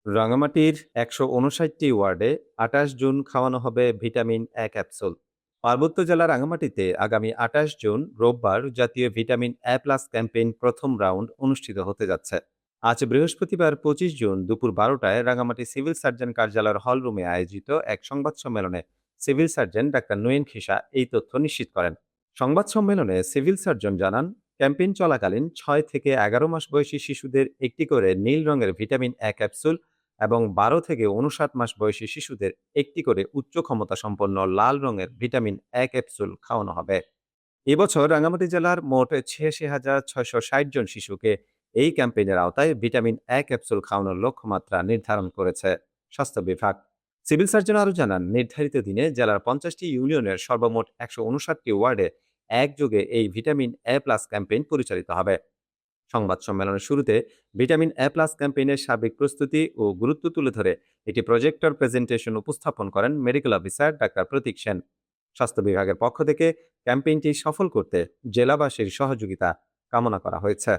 রাঙামাটির ১৫৯টি ওয়ার্ডে ২৮ জুন খাওয়ানো হবে ভিটামিন এ ক্যাপসুল। পার্বত্য জেলা রাঙামাটিতে আগামী ২৮ জুন রোববার জাতীয় ভিটামিন এ প্লাস ক্যাম্পেইন প্রথম রাউন্ড অনুষ্ঠিত হতে যাচ্ছে। আজ বৃহস্পতিবার ২৫ জুন দুপুর ১২টায় রাঙামাটি সিভিল সার্জন কার্যালয়ের হলরুমে আয়োজিত এক সংবাদ সম্মেলনে সিভিল সার্জন ডাক্তার নয়ন খিসা এই তথ্য নিশ্চিত করেন। সংবাদ সম্মেলনে সিভিল সার্জন জানান, ক্যাম্পেইন চলাকালীন ৬ থেকে ১১ মাস বয়সী শিশুদের একটি করে নীল রঙের ভিটামিন এ ক্যাপসুল এবং ১২ থেকে ৫৯ মাস বয়সী শিশুদের একটি করে উচ্চ ক্ষমতা সম্পন্ন লাল রঙের ভিটামিন এ ক্যাপসুল খাওয়ানো হবে। এবছর রাঙ্গামাটি জেলার মোট ৮৬,৬৬০ জন শিশুকে এই ক্যাম্পেইনের আওতায় ভিটামিন এ ক্যাপসুল খাওয়ানোর লক্ষ্যমাত্রা নির্ধারণ করেছে স্বাস্থ্য বিভাগ। সিভিল সার্জন আরও জানান, নির্ধারিত দিনে জেলার ৫০টি ইউনিয়নের সর্বমোট ১৫৯টি ওয়ার্ডে একযোগে এই ভিটামিন এ প্লাস ক্যাম্পেইন পরিচালিত হবে। সংবাদ সম্মেলনের শুরুতে ভিটামিন এ প্লাস ক্যাম্পেইনের সার্বিক প্রস্তুতি ও গুরুত্ব তুলে ধরে একটি প্রজেক্টর প্রেজেন্টেশন উপস্থাপন করেন মেডিকেল অফিসার ডাক্তার প্রতীক সেন। স্বাস্থ্য বিভাগের পক্ষ থেকে ক্যাম্পেইনটি সফল করতে জেলাবাসীর সহযোগিতা কামনা করা হয়েছে।